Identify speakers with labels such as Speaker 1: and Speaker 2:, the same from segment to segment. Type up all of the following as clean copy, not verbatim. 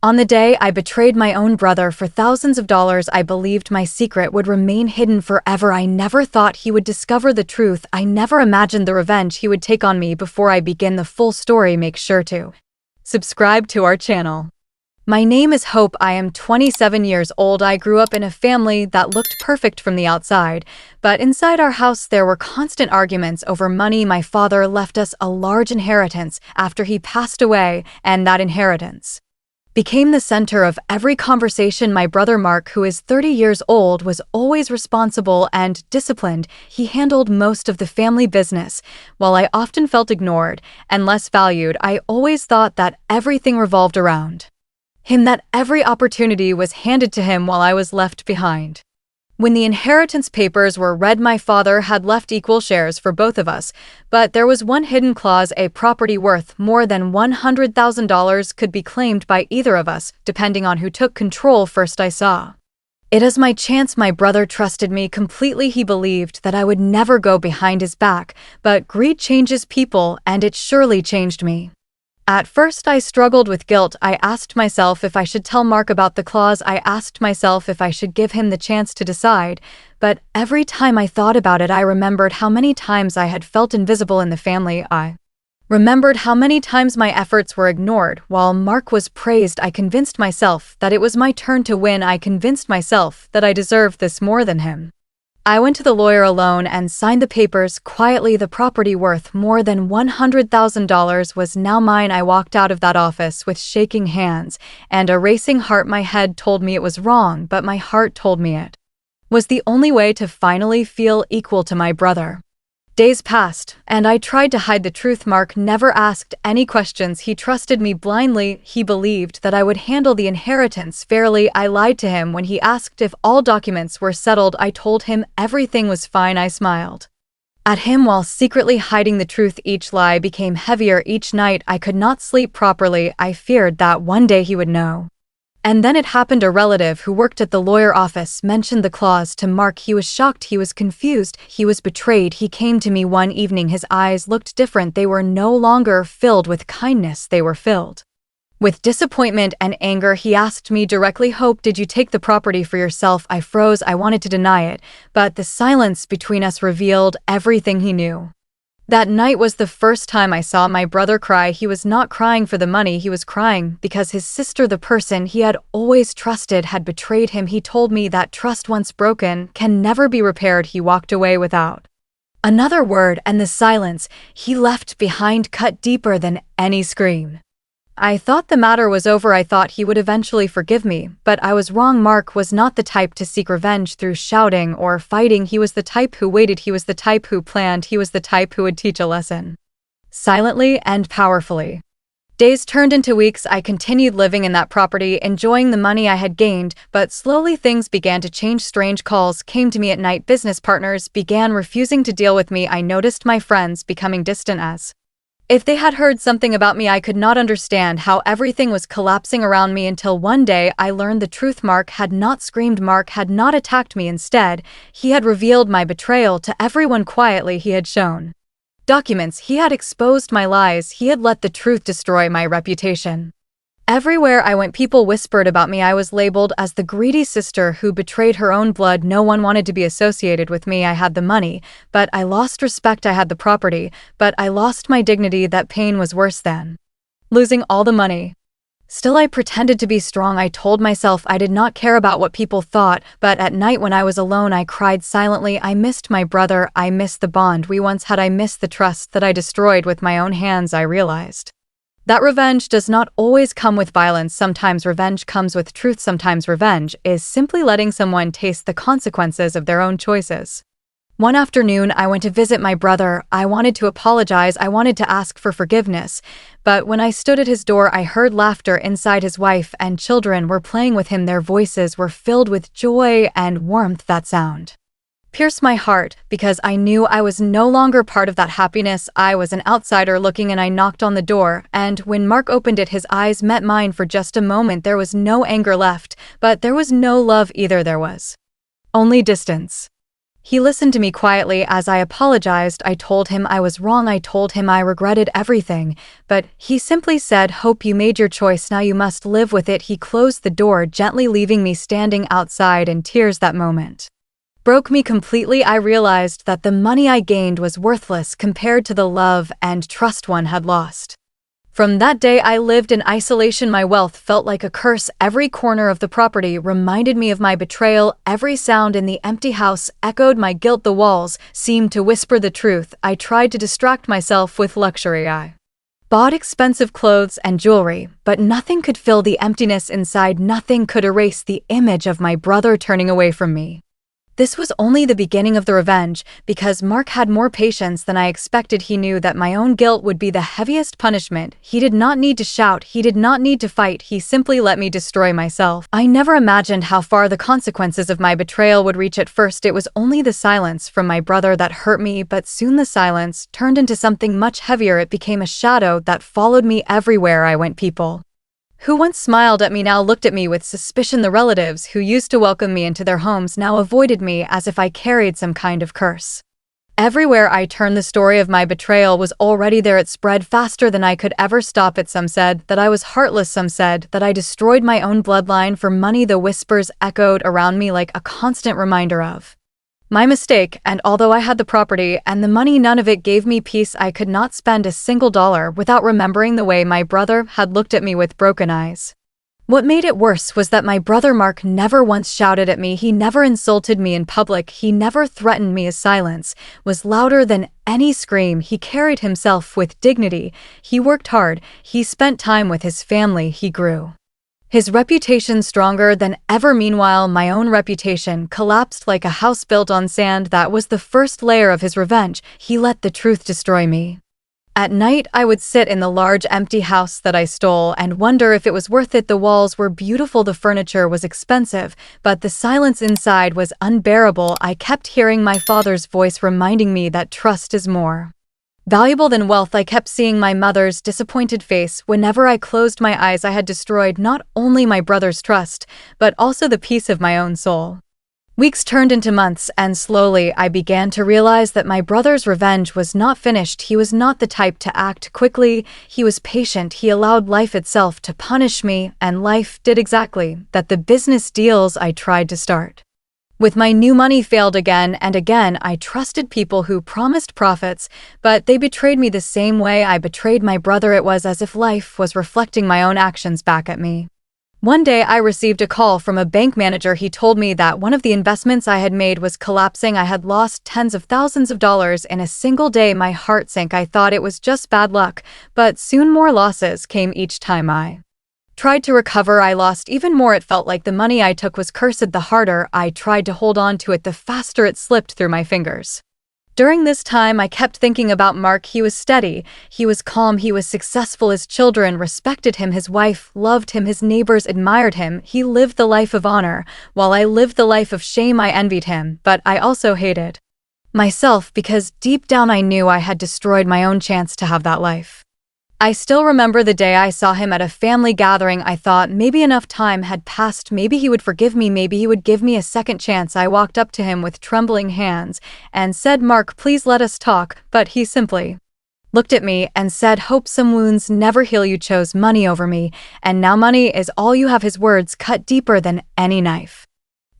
Speaker 1: On the day I betrayed my own brother for thousands of dollars, I believed my secret would remain hidden forever. I never thought he would discover the truth. I never imagined the revenge he would take on me. Before I begin the full story, make sure to subscribe to our channel. My name is Hope. I am 27 years old. I grew up in a family that looked perfect from the outside, but inside our house there were constant arguments over money. My father left us a large inheritance after he passed away, and that inheritance became the center of every conversation. My brother Mark, who is 30 years old, was always responsible and disciplined. He handled most of the family business. While I often felt ignored and less valued, I always thought that everything revolved around him, that every opportunity was handed to him while I was left behind. When the inheritance papers were read, my father had left equal shares for both of us, but there was one hidden clause: a property worth more than $100,000 could be claimed by either of us, depending on who took control first. I saw it as my chance. My brother trusted me completely. He believed that I would never go behind his back, but greed changes people, and it surely changed me. At first, I struggled with guilt. I asked myself if I should tell Mark about the clause. I asked myself if I should give him the chance to decide. But every time I thought about it, I remembered how many times I had felt invisible in the family. I remembered how many times my efforts were ignored while Mark was praised. I convinced myself that it was my turn to win. I convinced myself that I deserved this more than him. I went to the lawyer alone and signed the papers quietly. The property worth more than $100,000 was now mine. I walked out of that office with shaking hands and a racing heart. My head told me it was wrong, but my heart told me it was the only way to finally feel equal to my brother. Days passed, and I tried to hide the truth. Mark never asked any questions. He trusted me blindly. He believed that I would handle the inheritance fairly. I lied to him when he asked if all documents were settled. I told him everything was fine. I smiled at him while secretly hiding the truth. Each lie became heavier. Each night I could not sleep properly. I feared that one day he would know. And then it happened. A relative who worked at the lawyer office mentioned the clause to Mark. He was shocked. He was confused. He was betrayed. He came to me one evening. His eyes looked different. They were no longer filled with kindness. They were filled with disappointment and anger. He asked me directly, "Hope, did you take the property for yourself?" I froze. I wanted to deny it, but the silence between us revealed everything he knew. That night was the first time I saw my brother cry. He was not crying for the money. He was crying because his sister, the person he had always trusted, had betrayed him. He told me that trust once broken can never be repaired. He walked away without another word, and the silence he left behind cut deeper than any scream. I thought the matter was over. I thought he would eventually forgive me, but I was wrong. Mark was not the type to seek revenge through shouting or fighting. He was the type who waited. He was the type who planned. He was the type who would teach a lesson silently and powerfully. Days turned into weeks. I continued living in that property, enjoying the money I had gained, but slowly things began to change. Strange calls came to me at night. Business partners began refusing to deal with me. I noticed my friends becoming distant, as if they had heard something about me. I could not understand how everything was collapsing around me until one day I learned the truth. Mark had not screamed. Mark had not attacked me. Instead, he had revealed my betrayal to everyone quietly. He had shown documents. He had exposed my lies. He had let the truth destroy my reputation. Everywhere I went, people whispered about me. I was labeled as the greedy sister who betrayed her own blood. No one wanted to be associated with me. I had the money, but I lost respect. I had the property, but I lost my dignity. That pain was worse than losing all the money. Still, I pretended to be strong. I told myself I did not care about what people thought, but at night when I was alone, I cried silently. I missed my brother. I missed the bond we once had. I missed the trust that I destroyed with my own hands. I realized that revenge does not always come with violence. Sometimes revenge comes with truth. Sometimes revenge is simply letting someone taste the consequences of their own choices. One afternoon, I went to visit my brother. I wanted to apologize. I wanted to ask for forgiveness. But when I stood at his door, I heard laughter inside. His wife and children were playing with him. Their voices were filled with joy and warmth. That sound pierced my heart because I knew I was no longer part of that happiness. I was an outsider looking, and I knocked on the door, and when Mark opened it, his eyes met mine for just a moment. There was no anger left, but there was no love either. There was only distance. He listened to me quietly as I apologized. I told him I was wrong. I told him I regretted everything. But he simply said, "Hope you made your choice. Now you must live with it." He closed the door, gently leaving me standing outside in tears. That moment broke me completely. I realized that the money I gained was worthless compared to the love and trust one had lost. From that day, I lived in isolation. My wealth felt like a curse. Every corner of the property reminded me of my betrayal. Every sound in the empty house echoed my guilt. The walls seemed to whisper the truth. I tried to distract myself with luxury. I bought expensive clothes and jewelry, but nothing could fill the emptiness inside. Nothing could erase the image of my brother turning away from me. This was only the beginning of the revenge, because Mark had more patience than I expected. He knew that my own guilt would be the heaviest punishment. He did not need to shout, he did not need to fight, he simply let me destroy myself. I never imagined how far the consequences of my betrayal would reach. At first, it was only the silence from my brother that hurt me, but soon the silence turned into something much heavier. It became a shadow that followed me everywhere I went. People who once smiled at me now looked at me with suspicion. The relatives who used to welcome me into their homes now avoided me as if I carried some kind of curse. Everywhere I turned, the story of my betrayal was already there. It spread faster than I could ever stop it. Some said that I was heartless. Some said that I destroyed my own bloodline for money. The whispers echoed around me like a constant reminder of my mistake, and although I had the property and the money, none of it gave me peace. I could not spend a single dollar without remembering the way my brother had looked at me with broken eyes. What made it worse was that my brother Mark never once shouted at me. He never insulted me in public. He never threatened me. His silence was louder than any scream. He carried himself with dignity. He worked hard. He spent time with his family. He grew his reputation stronger than ever. Meanwhile, my own reputation collapsed like a house built on sand. That was the first layer of his revenge. He let the truth destroy me. At night, I would sit in the large empty house that I stole and wonder if it was worth it. The walls were beautiful, the furniture was expensive, but the silence inside was unbearable. I kept hearing my father's voice reminding me that trust is more valuable than wealth. I kept seeing my mother's disappointed face. Whenever I closed my eyes, I had destroyed not only my brother's trust, but also the peace of my own soul. Weeks turned into months, and slowly I began to realize that my brother's revenge was not finished. He was not the type to act quickly. He was patient. He allowed life itself to punish me, and life did exactly that. The business deals I tried to start with my new money failed again and again. I trusted people who promised profits, but they betrayed me the same way I betrayed my brother. It was as if life was reflecting my own actions back at me. One day, I received a call from a bank manager. He told me that one of the investments I had made was collapsing. I had lost tens of thousands of dollars in a single day. My heart sank. I thought it was just bad luck, but soon more losses came. Each time I tried to recover, I lost even more. It felt like the money I took was cursed. The harder I tried to hold on to it, the faster it slipped through my fingers. During this time, I kept thinking about Mark. He was steady, he was calm, he was successful. His children respected him, his wife loved him, his neighbors admired him. He lived the life of honor, while I lived the life of shame. I envied him, but I also hated myself because deep down I knew I had destroyed my own chance to have that life. I still remember the day I saw him at a family gathering. I thought maybe enough time had passed, maybe he would forgive me, maybe he would give me a second chance. I walked up to him with trembling hands and said, "Mark, please let us talk," but he simply looked at me and said, "Hope some wounds never heal. You chose money over me, and now money is all you have." His words cut deeper than any knife.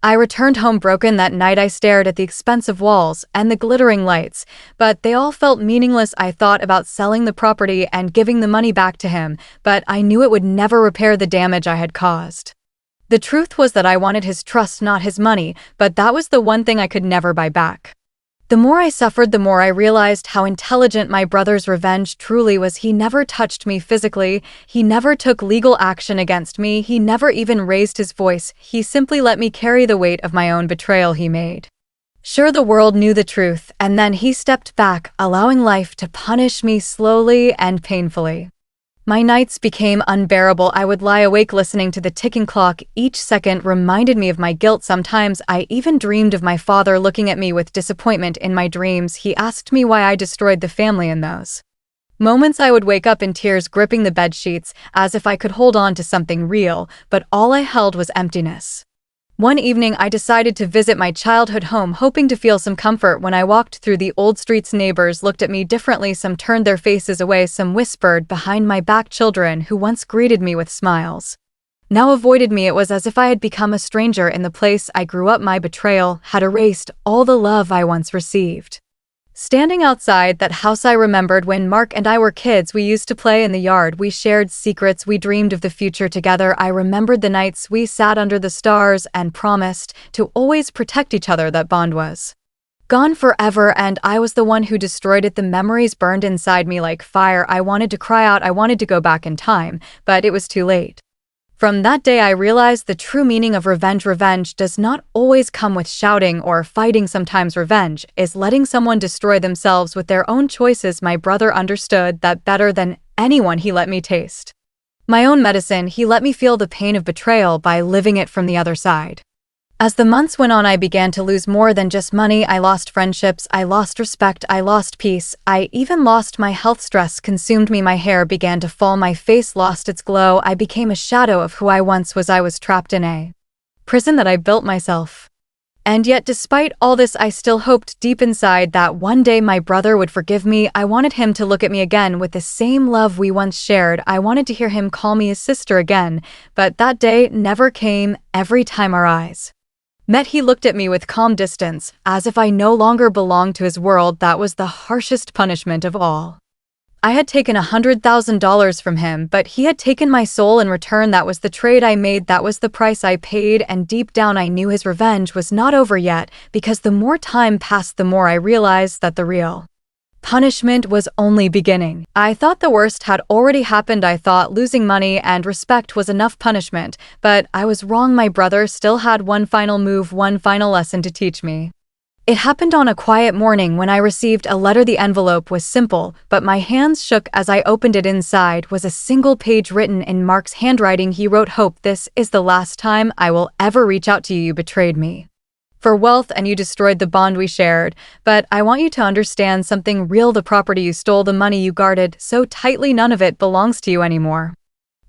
Speaker 1: I returned home broken. That night I stared at the expensive walls and the glittering lights, but they all felt meaningless. I thought about selling the property and giving the money back to him, but I knew it would never repair the damage I had caused. The truth was that I wanted his trust, not his money, but that was the one thing I could never buy back. The more I suffered, the more I realized how intelligent my brother's revenge truly was. He never touched me physically, he never took legal action against me, he never even raised his voice. He simply let me carry the weight of my own betrayal. He made sure the world knew the truth, and then he stepped back, allowing life to punish me slowly and painfully. My nights became unbearable. I would lie awake listening to the ticking clock. Each second reminded me of my guilt. Sometimes I even dreamed of my father looking at me with disappointment in my dreams. He asked me why I destroyed the family. In those moments, I would wake up in tears, gripping the bed sheets as if I could hold on to something real, but all I held was emptiness. One evening, I decided to visit my childhood home, hoping to feel some comfort. When I walked through the old streets, neighbors looked at me differently. Some turned their faces away, some whispered behind my back. Children who once greeted me with smiles now avoided me. It was as if I had become a stranger in the place I grew up. My betrayal had erased all the love I once received. Standing outside that house, I remembered when Mark and I were kids. We used to play in the yard. We shared secrets. We dreamed of the future together. I remembered the nights we sat under the stars and promised to always protect each other. That bond was gone forever, and I was the one who destroyed it. The memories burned inside me like fire. I wanted to cry out. I wanted to go back in time, but it was too late. From that day, I realized the true meaning of revenge. Revenge does not always come with shouting or fighting. Sometimes revenge is letting someone destroy themselves with their own choices. My brother understood that better than anyone. He let me taste my own medicine. He let me feel the pain of betrayal by living it from the other side. As the months went on, I began to lose more than just money. I lost friendships, I lost respect, I lost peace, I even lost my health. Stress consumed me. My hair began to fall, my face lost its glow. I became a shadow of who I once was. I was trapped in a prison that I built myself. And yet, despite all this, I still hoped deep inside that one day my brother would forgive me. I wanted him to look at me again with the same love we once shared. I wanted to hear him call me his sister again, but that day never came. Every time our eyes met, he looked at me with calm distance, as if I no longer belonged to his world. That was the harshest punishment of all. I had taken $100,000 from him, but he had taken my soul in return. That was the trade I made. That was the price I paid, and deep down I knew his revenge was not over yet, because the more time passed, the more I realized that the real punishment was only beginning. I thought the worst had already happened. I thought losing money and respect was enough punishment, but I was wrong. My brother still had one final move, one final lesson to teach me. It happened on a quiet morning when I received a letter. The envelope was simple, but my hands shook as I opened it. Inside was a single page written in Mark's handwriting. He wrote, "Hope this is the last time I will ever reach out to you. You betrayed me for wealth and you destroyed the bond we shared. But I want you to understand something real. The property you stole, the money you guarded so tightly, none of it belongs to you anymore."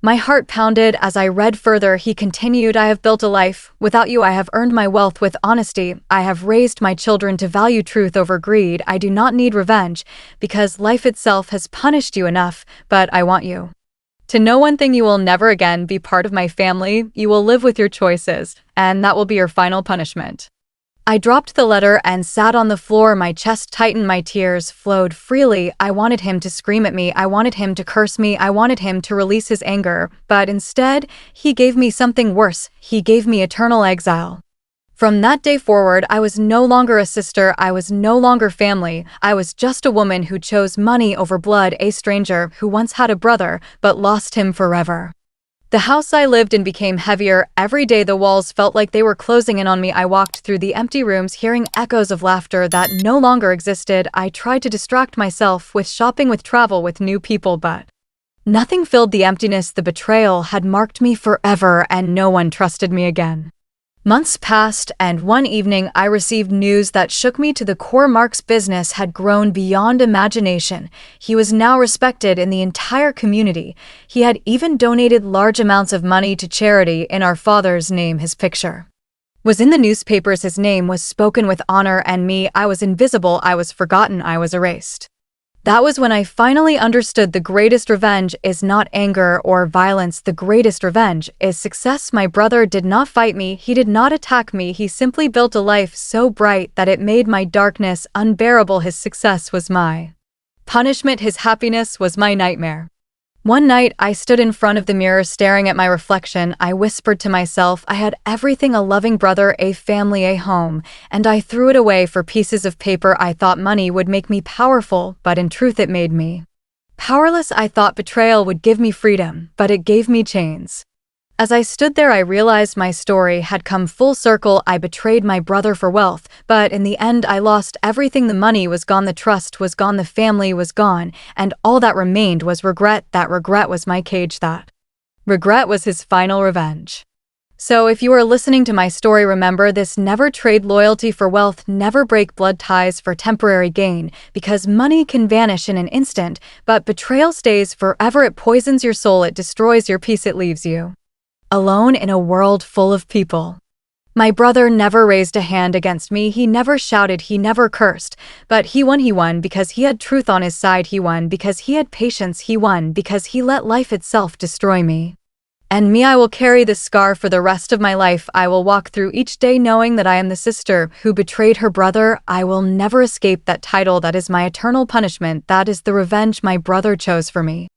Speaker 1: My heart pounded as I read further. He continued, "I have built a life without you. I have earned my wealth with honesty. I have raised my children to value truth over greed. I do not need revenge because life itself has punished you enough, but I want you to know one thing: you will never again be part of my family. You will live with your choices, and that will be your final punishment." I dropped the letter and sat on the floor. My chest tightened, my tears flowed freely. I wanted him to scream at me. I wanted him to curse me. I wanted him to release his anger. But instead, he gave me something worse. He gave me eternal exile. From that day forward, I was no longer a sister. I was no longer family. I was just a woman who chose money over blood, a stranger who once had a brother but lost him forever. The house I lived in became heavier. Every day the walls felt like they were closing in on me. I walked through the empty rooms, hearing echoes of laughter that no longer existed. I tried to distract myself with shopping, with travel, with new people, but nothing filled the emptiness. The betrayal had marked me forever, and no one trusted me again. Months passed, and one evening I received news that shook me to the core. Mark's business had grown beyond imagination. He was now respected in the entire community. He had even donated large amounts of money to charity in our father's name. His picture was in the newspapers. His name was spoken with honor, and me, I was invisible. I was forgotten. I was erased. That was when I finally understood the greatest revenge is not anger or violence. The greatest revenge is success. My brother did not fight me. He did not attack me. He simply built a life so bright that it made my darkness unbearable. His success was my punishment. His happiness was my nightmare. One night, I stood in front of the mirror staring at my reflection. I whispered to myself, I had everything: a loving brother, a family, a home, and I threw it away for pieces of paper. I thought money would make me powerful, but in truth it made me powerless. I thought betrayal would give me freedom, but it gave me chains. As I stood there, I realized my story had come full circle. I betrayed my brother for wealth, but in the end I lost everything. The money was gone, the trust was gone, the family was gone, and all that remained was regret. That regret was my cage. That regret was his final revenge. So if you are listening to my story, remember this: never trade loyalty for wealth, never break blood ties for temporary gain, because money can vanish in an instant, but betrayal stays forever. It poisons your soul, it destroys your peace, it leaves you alone in a world full of people My brother never raised a hand against me, he never shouted, he never cursed. But he won because he had truth on his side, he won because he had patience, he won because he let life itself destroy me. And me, I will carry this scar for the rest of my life. I will walk through each day knowing that I am the sister who betrayed her brother. I will never escape that title. That is my eternal punishment. That is the revenge my brother chose for me.